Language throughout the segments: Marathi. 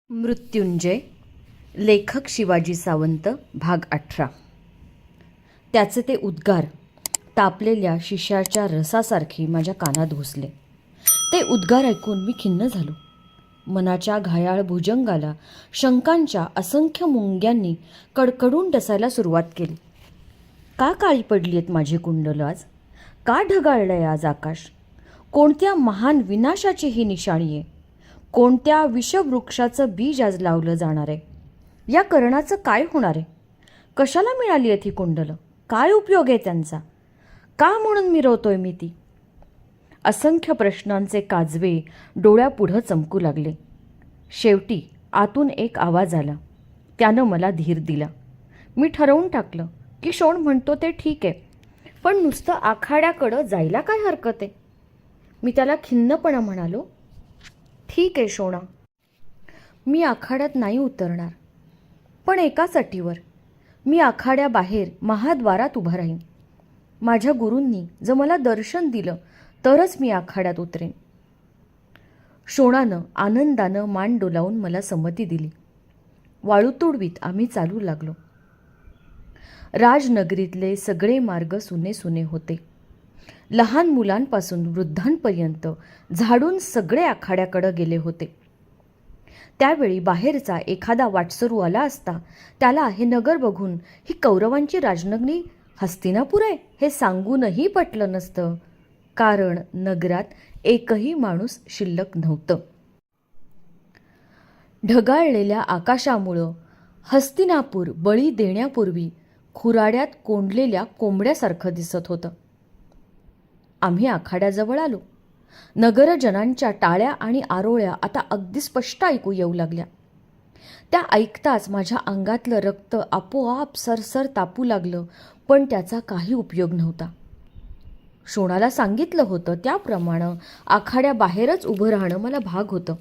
मृत्युंजय. लेखक शिवाजी सावंत. भाग 18. त्याचे ते उद्गार तापलेल्या शिशाच्या रसासारखे माझ्या कानात घुसले. ते उद्गार ऐकून मी खिन्न झालो. मनाच्या घायाळ भुजंगाला शंकांच्या असंख्य मुंग्यांनी कडकडून डसायला सुरुवात केली. का काळी पडली आहेत माझी कुंडलं आज? का ढगाळलंय आज आकाश? कोणत्या महान विनाशाची ही निशाणी आहे? कोणत्या विषवृक्षाचं बीज आज लावलं जाणार आहे? या कर्णाचं काय होणार आहे? कशाला मिळाली आहेत ही कुंडलं? काय उपयोग आहे त्यांचा? का म्हणून मिरवतोय मी ती? असंख्य प्रश्नांचे काजवे डोळ्यापुढं चमकू लागले. शेवटी आतून एक आवाज आला. त्यानं मला धीर दिला. मी ठरवून टाकलं की शोण म्हणतो ते ठीक आहे, पण नुसतं आखाड्याकडं जायला काय हरकत आहे? मी त्याला खिन्नपणा म्हणालो, ठीक आहे शोणा, मी आखाड्यात नाही उतरणार, पण एकाच अटीवर. मी आखाड्याबाहेर महाद्वारात उभा राहीन. माझ्या गुरूंनी जर मला दर्शन दिलं तरच मी आखाड्यात उतरेन. शोणानं आनंदानं मान डोलावून मला संमती दिली. वाळू तुडवीत आम्ही चालू लागलो. राजनगरीतले सगळे मार्ग सुने सुने होते. लहान मुलांपासून वृद्धांपर्यंत झाडून सगळे आखाड्याकडे गेले होते. त्यावेळी बाहेरचा एखादा वाटसरू आला असता त्याला हे नगर बघून ही कौरवांची राजनगरी हस्तिनापूर आहे हे सांगूनही पटलं नसतं, कारण नगरात एकही माणूस शिल्लक नव्हतं. ढगाळलेल्या आकाशामुळं हस्तिनापूर बळी देण्यापूर्वी खुराड्यात कोंडलेल्या कोंबड्यासारखं दिसत होतं. आम्ही आखाड्याजवळ आलो. नगरजनांच्या टाळ्या आणि आरोळ्या आता अगदी स्पष्ट ऐकू येऊ लागल्या. त्या ऐकताच माझ्या अंगातलं रक्त आपोआप सरसर तापू लागलं, पण त्याचा काही उपयोग नव्हता. शोणाला सांगितलं होतं त्याप्रमाणे आखाड्याबाहेरच उभं राहणं मला भाग होतं.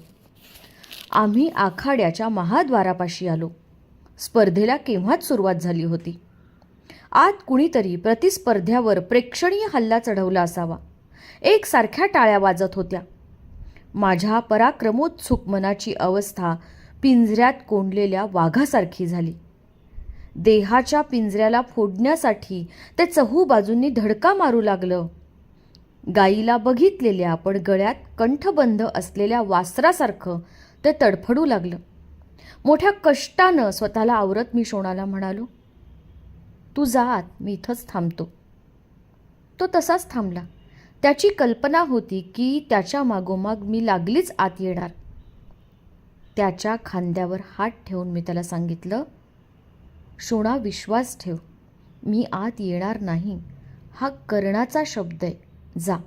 आम्ही आखाड्याच्या महाद्वारापाशी आलो. स्पर्धेला केव्हाच सुरुवात झाली होती. आत कुणीतरी प्रतिस्पर्ध्यावर प्रेक्षणीय हल्ला चढवला असावा. एकसारख्या टाळ्या वाजत होत्या. माझ्या पराक्रमोत्सुक मनाची अवस्था पिंजऱ्यात कोंडलेल्या वाघासारखी झाली. देहाच्या पिंजऱ्याला फोडण्यासाठी ते चहूबाजूंनी धडका मारू लागलं. गाईला बघितलेल्या पण गळ्यात कंठबंध असलेल्या वासरासारखं ते तडफडू लागलं. मोठ्या कष्टानं स्वतःला आवरत मी शोणाला म्हणालो, तू जा आत, मी इथंच थांबतो. तो तसाच थांबला. त्याची कल्पना होती की त्याच्या मागोमाग मी लागलीच आत येणार. त्याच्या खांद्यावर हात ठेवून मी त्याला सांगितलं, शोणा, विश्वास ठेव, मी आत येणार नाही. हा कर्णाचा शब्द आहे, जा.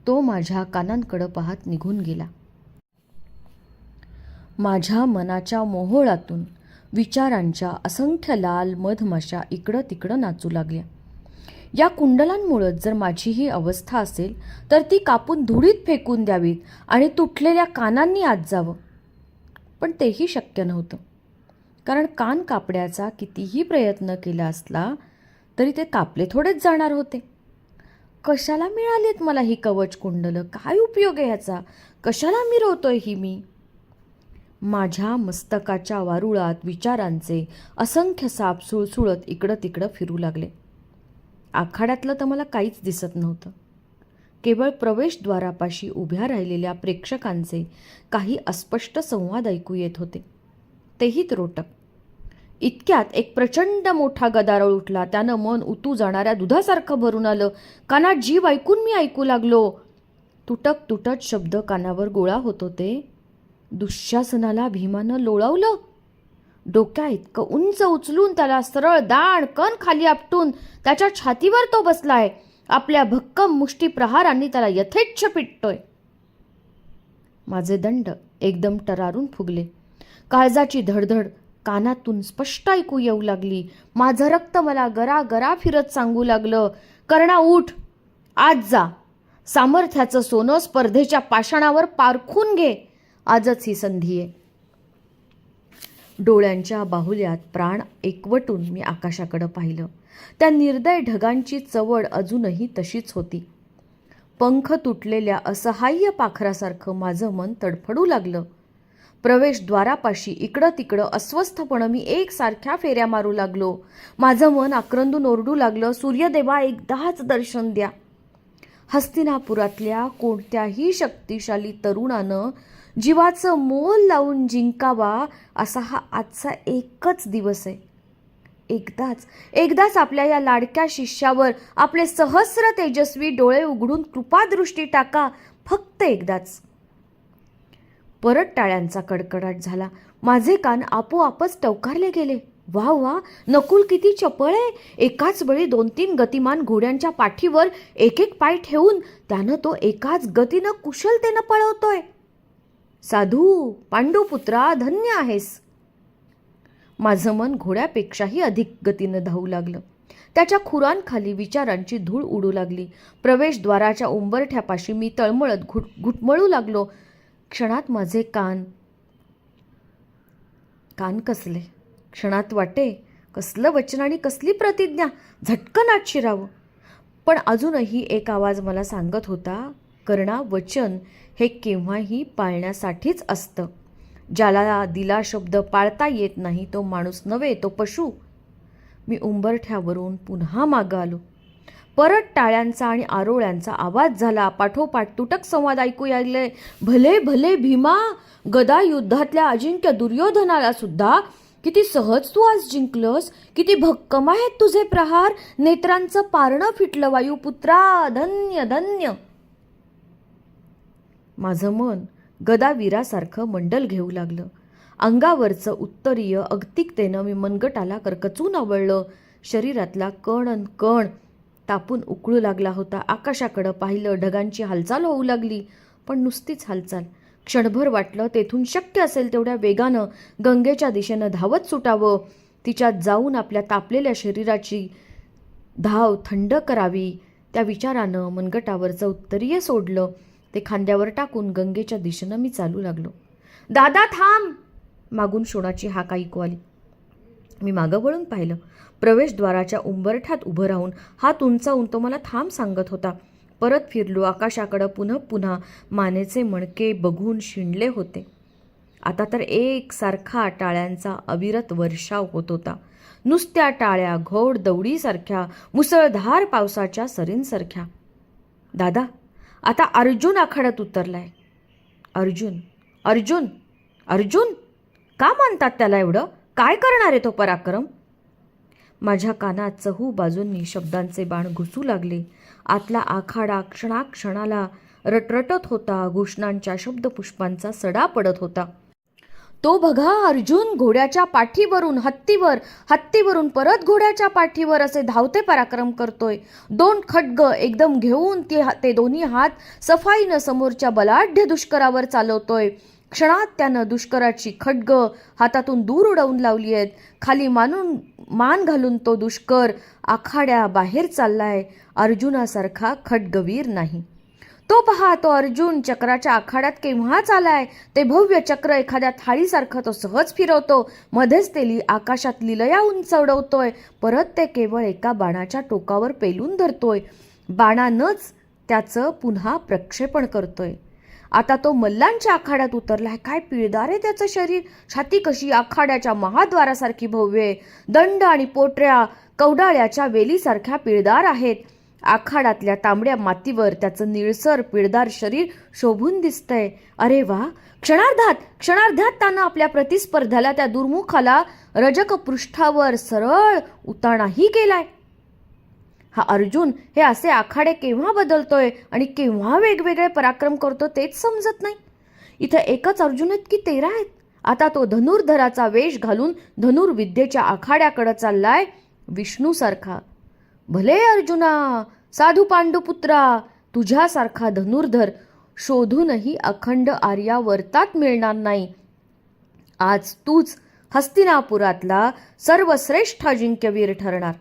तो माझ्या कानांकडं पाहत निघून गेला. माझ्या मनाच्या मोहोळातून विचारांच्या असंख्य लाल मधमाशा इकडं तिकडं नाचू लागल्या. या कुंडलांमुळं जर माझी ही अवस्था असेल तर ती कापून धुळीत फेकून द्यावीत आणि तुटलेल्या कानांनी आत जावं. पण तेही शक्य नव्हतं, कारण कान कापण्याचा कितीही प्रयत्न केला असला तरी ते कापले थोडेच जाणार होते. कशाला मिळालीत मला ही कवच कुंडलं? काय उपयोग आहे ह्याचा? कशाला मिरवतोय ही मी? माझ्या मस्तकाच्या वारुळात विचारांचे असंख्य साप सुळसुळत इकडं तिकडं फिरू लागले. आखाड्यातलं तर मला काहीच दिसत नव्हतं. केवळ प्रवेशद्वारापाशी उभ्या राहिलेल्या प्रेक्षकांचे काही अस्पष्ट संवाद ऐकू येत होते, तेही त्रोटक. इतक्यात एक प्रचंड मोठा गदारोळ उठला. त्यानं मन उतू जाणाऱ्या दुधासारखं भरून आलं. कानात जीव ऐकून मी ऐकू लागलो. तुटक तुटत शब्द कानावर गोळा होत होते. दुःशासनाला भीमानं लोळवलं. डोक्या इतकं उंच उचलून त्याला सरळ दाण कण खाली आपटून त्याच्या छातीवर तो बसलाय. आपल्या भक्कम मुष्टी प्रहारांनी त्याला यथेच्छ पिटतोय. माझे दंड एकदम टरारून फुगले. काळजाची धडधड कानातून स्पष्ट ऐकू येऊ लागली. माझं रक्त मला गरा गरा फिरत सांगू लागलं, कर्णा उठ, आज जा. सामर्थ्याचं सोनं स्पर्धेच्या पाषाणावर पारखून घे. आजच ही संधी आहे. डोळ्यांच्या बाहुल्यात प्राण एकवटून मी आकाशाकडे पाहिलं. त्या निर्दय ढगांची चवड अजूनही तशीच होती. पंख तुटलेल्या असहाय्य पाखरासारखं माझं मन तडफडू लागलं. प्रवेशद्वारापाशी इकडं तिकडं अस्वस्थपणे मी एकसारख्या फेऱ्या मारू लागलो. माझं मन आक्रंदून ओरडू लागलं, सूर्यदेवा एकदाच दर्शन द्या. हस्तिनापुरातल्या कोणत्याही शक्तिशाली तरुणानं जीवाचं मोल लावून जिंकावा असा हा आजचा एकच दिवस आहे. एकदाच आपल्या या लाडक्या शिष्यावर आपले सहस्र तेजस्वी डोळे उघडून कृपादृष्टी टाका, फक्त एकदाच. परत टाळ्यांचा कडकडाट झाला. माझे कान आपोआपच टवकारले गेले. वा वा, नकुल किती चपळ आहे. एकाच वेळी 2-3 गतिमान घोड्यांच्या पाठीवर एक पाय ठेवून त्यानं तो एकाच गतीनं कुशलतेनं पळवतोय. साधू पांडुपुत्रा, धन्य आहेस. माझं मन घोड्यापेक्षाही अधिक गतीनं धावू लागलं. त्याच्या खुरांखाली विचारांची धूळ उडू लागली. प्रवेशद्वाराच्या उंबरठ्यापाशी मी तळमळत घुटमळू लागलो. क्षणात माझे कान कसले. क्षणात वाटे, कसलं वचन आणि कसली प्रतिज्ञा, झटकन आत शिरावं. पण अजूनही एक आवाज मला सांगत होता, कर्णा, वचन हे केव्हाही पाळण्यासाठीच असतं. ज्याला दिला शब्द पाळता येत नाही तो माणूस नव्हे, तो पशु. मी उंबरठ्यावरून पुन्हा मागं आलो. परत टाळ्यांचा आणि आरोळ्यांचा आवाज झाला. पाठोपाठ तुटक संवाद ऐकू यायले. भले भले भीमा, गदा युद्धातल्या अजिंक्य दुर्योधनाला सुद्धा किती सहज तू आज जिंकलंस. किती भक्कम आहेत तुझे प्रहार. नेत्रांचं पारणं फिटलं वायुपुत्रा, धन्य धन्य. माझं मन गदावीरासारखं मंडल घेऊ लागलं. अंगावरचं उत्तरीय अगतिकतेनं मी मनगटाला करकचून आवळलं. शरीरातला कण कण तापून उकळू लागला होता. आकाशाकडं पाहिलं. ढगांची हालचाल होऊ लागली, पण नुसतीच हालचाल. क्षणभर वाटलं तेथून शक्य असेल तेवढ्या वेगानं गंगेच्या दिशेनं धावत सुटावं. तिच्यात जाऊन आपल्या तापलेल्या शरीराची धाव थंड करावी. त्या विचारानं मनगटावरचं उत्तरीय सोडलं. ते खांद्यावर टाकून गंगेच्या दिशेनं मी चालू लागलो. दादा थांब, मागून शोणाची हाक ऐकू आली. मी मागं वळून पाहिलं. प्रवेशद्वाराच्या उंबरठ्यात उभं राहून हात उंचावून तो मला थांब सांगत होता. परत फिरलो. आकाशाकडं पुन्हा मानेचे मणके बघून शिणले होते. आता तर एकसारखा टाळ्यांचा अविरत वर्षाव होत होता. नुसत्या टाळ्या, घोड दौडीसारख्या, मुसळधार पावसाच्या सरींसारख्या. दादा, आता अर्जुन आखाड्यात उतरलाय. अर्जुन अर्जुन अर्जुन का म्हणतात त्याला एवढं? काय करणार आहे तो पराक्रम? माझ्या कानात चहू बाजूंनी शब्दांचे बाण घुसू लागले. आतला आखाडा क्षणाला रटरटत होता. घोषणांच्या शब्दपुष्पांचा सडा पडत होता. तो बघा, अर्जुन घोड्याच्या पाठीवरून हत्तीवरून परत घोड्याच्या पाठीवर असे धावते पराक्रम करतोय. 2 खड्ग एकदम घेऊन ते दोन्ही हात सफाईनं समोरच्या बलाढ्य दुष्करावर चालवतोय. क्षणात त्यानं दुष्कराची खड्ग हातातून दूर उडवून लावली आहेत. खाली मान घालून तो दुष्कर आखाड्या बाहेर चाललाय. अर्जुनासारखा खड्गवीर नाही. तो पहा, तो अर्जुन चक्राच्या आखाड्यात केव्हाच आलाय. ते भव्य चक्र एखाद्या थाळीसारखं तो सहज फिरवतो. मध्येच ते आकाशात लिलया उंच उडवतोय. परत ते केवळ एका बाणाच्या टोकावर पेलून धरतोय. बाणानंच त्याचं पुन्हा प्रक्षेपण करतोय. आता तो मल्लांच्या आखाड्यात उतरलाय. काय पिळदार आहे त्याचं शरीर. छाती कशी आखाड्याच्या महाद्वारासारखी भव्य आहे. दंड आणि पोटऱ्या कवडाळ्याच्या वेलीसारख्या पिळदार आहेत. आखाड्यातल्या तांबड्या मातीवर त्याचं निळसर पिळदार शरीर शोभून दिसतंय. अरे वा, क्षणार्धात त्यानं आपल्या प्रतिस्पर्ध्याला, त्या दुर्मुखाला रजक पृष्ठावर सरळ उताणाही केलाय. हा अर्जुन हे असे आखाडे केव्हा बदलतोय आणि केव्हा वेगवेगळे पराक्रम करतो तेच समजत नाही. इथं एकच अर्जुन आहेत की 13 आहेत. आता तो धनुर्धराचा वेश घालून धनुर्विद्येच्या आखाड्याकडे चाललाय विष्णूसारखा. भले अर्जुना, साधू पांडुपुत्रा, तुझ्यासारखा धनुर्धर शोधूनही अखंड आर्यावर्तात मिळणार नाही. आज तूच हस्तिनापुरातला सर्वश्रेष्ठ अजिंक्यवीर ठरणार.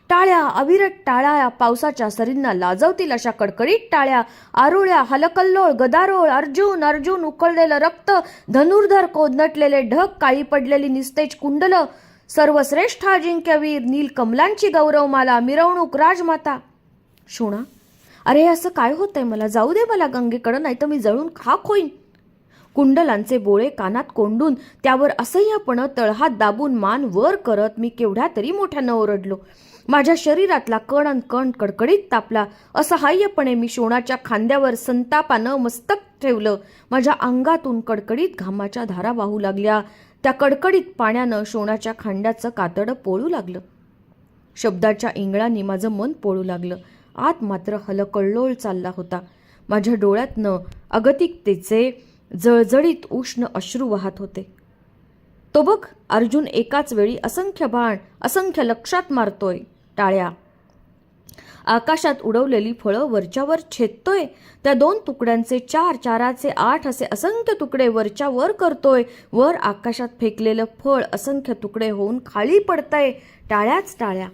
टाळ्या, अविरत टाळ्या, पावसाच्या सरींना लाजवतील अशा कडकडीत टाळ्या, आरोळ्या, हलकल्लोळ, गदारोळ, अर्जुन अर्जुन, उकळलेलं रक्त, धनुर्धर, कोदनटलेले ढग, काळी पडलेली निस्तेज कुंडल, सर्वश्रेष्ठ अजिंक्यवीर, नीलकमलांची गौरवमाला, मिरवणूक, राजमाता. शोणा, अरे असं काय होतंय? मला जाऊ दे, मला गंगेकडं, नाही तर मी जळून खाक होईन. कुंडलांचे बोळे कानात कोंडून त्यावर असह्यपणे तळहात दाबून मान वर करत मी केवढ्या तरी मोठ्यानं ओरडलो. माझ्या शरीरातला कण अन कण कडकडीत तापला. असहाय्यपणे मी शोणाच्या खांद्यावर संतापानं मस्तक ठेवलं. माझ्या अंगातून कडकडीत घामाच्या धारा वाहू लागल्या. त्या कडकडीत पाण्यानं शोणाच्या खांद्याचं कातडं पोळू लागलं. शब्दाच्या इंगळांनी माझं मन पोळू लागलं. आत मात्र हलकल्लोळ चालला होता. माझ्या डोळ्यातनं अगतिकतेचे जळजळीत उष्ण अश्रू वाहत होते. तो बघ, अर्जुन एकाच वेळी असंख्य बाण असंख्य लक्षात मारतोय. टाळ्या. आकाशात उडवलेली फळं वरच्यावर छेदतोय. त्या 2 तुकड्यांचे 4, 4चे 8 असे असंख्य तुकडे वरच्या वर करतोय. वर आकाशात फेकलेलं फळ असंख्य तुकडे होऊन खाली पडतंय. टाळ्याच टाळ्या.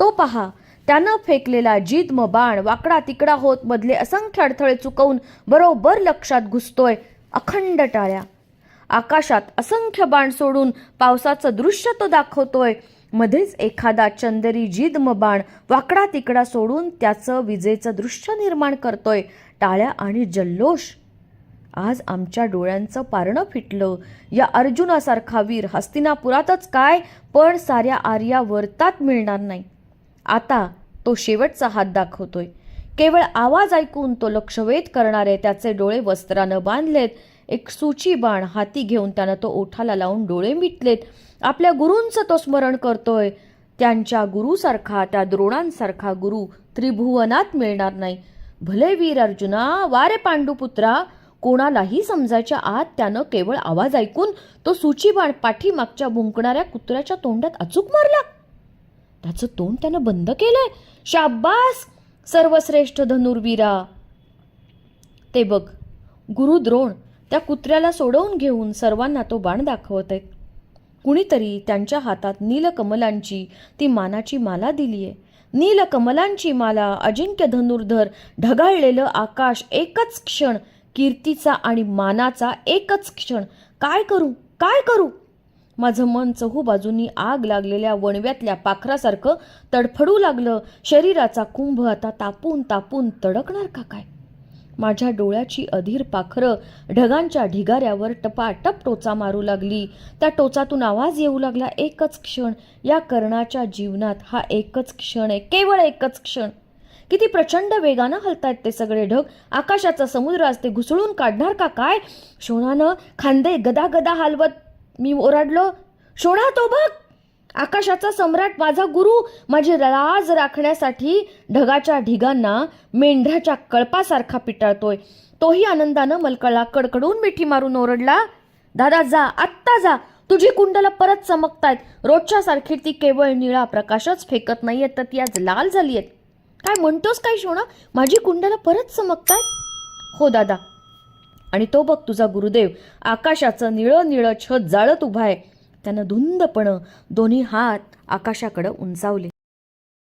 तो पहा, त्यानं फेकलेला जिद्म बाण वाकडा तिकडा होत मधले असंख्य अडथळे चुकवून बरोबर लक्षात घुसतोय. अखंड टाळ्या. आकाशात असंख्य बाण सोडून पावसाचं दृश्य तो दाखवतोय. मध्येच एखादा चंदेरी जिद्म बाण वाकडा तिकडा सोडून त्याचं विजेचं दृश्य निर्माण करतोय. टाळ्या आणि जल्लोष. आज आमच्या डोळ्यांचं पारणं फिटलं. या अर्जुनासारखा वीर हस्तिनापुरातच काय, पण साऱ्या आर्यावर्तात मिळणार नाही. आता तो शेवटचा हात दाखवतोय. केवळ आवाज ऐकून तो लक्षवेध करणारे त्याचे डोळे वस्त्रानं बांधलेत. एक सूची बाण हाती घेऊन त्यानं तो ओठाला लावून डोळे मिटलेत. आपल्या गुरूंचं तो स्मरण करतोय. त्यांच्या गुरुसारखा, त्या द्रोणांसारखा गुरु त्रिभुवनात मिळणार नाही. भले वीर अर्जुना, वारे पांडुपुत्रा. कोणालाही समजायच्या आत त्यानं केवळ आवाज ऐकून तो सूची बाण पाठीमागच्या भुंकणाऱ्या कुत्र्याच्या तोंडात अचूक मारला. त्याचं तोंड त्यानं बंद केलंय. शाब्बास सर्वश्रेष्ठ धनुर्वीरा. ते बघ, गुरु द्रोण त्या कुत्र्याला सोडवून घेऊन सर्वांना तो बाण दाखवत आहेत. कुणीतरी त्यांच्या हातात नीलकमलांची ती मानाची माला दिलीये. नीलकमलांची माला, अजिंक्य धनुर्धर, ढगाळलेलं आकाश, एकच क्षण कीर्तीचा आणि मानाचा, एकच क्षण. काय करू काय करू. माझं मन चहूबाजूंनी आग लागलेल्या वणव्यातल्या पाखरासारखं तडफडू लागलं. शरीराचा कुंभ आता तापून तापून तडकणार का काय. माझ्या डोळ्याची अधीर पाखरं ढगांच्या ढिगाऱ्यावर टपाटप टोचा मारू लागली. त्या टोचातून आवाज येऊ लागला. एकच क्षण. या कर्णाच्या जीवनात हा एकच क्षण आहे, केवळ एकच क्षण. किती प्रचंड वेगानं हलतायत ते सगळे ढग. आकाशाचा समुद्र आज ते घुसळून काढणार का काय. शोणानं खांदे गदा गदा हलवत मी ओरडलो, शोणा तो बघ, आकाशाचा सम्राट, माझा गुरु, माझी लाज राखण्यासाठी ढगाच्या ढिगांना मेंढ्याच्या कळपासारखा पिटाळतोय. तोही आनंदानं मलकळला. कडकडून मिठी मारून ओरडला, दादा जा, आत्ता जा. तुझी कुंडलं परत चमकतायत. रोजच्या सारखी ती केवळ निळा प्रकाशच फेकत नाहीयेत, तर ती आज लाल झालीयत. काय म्हणतोस काय शोणा, माझी कुंडलं परत चमकतायत. हो दादा. आणि तो बघ तुझा गुरुदेव आकाशाचं निळं निळं छत जाळत उभा आहे. त्यानं धुंदपणं दोन्ही हात आकाशाकडे उंचावले.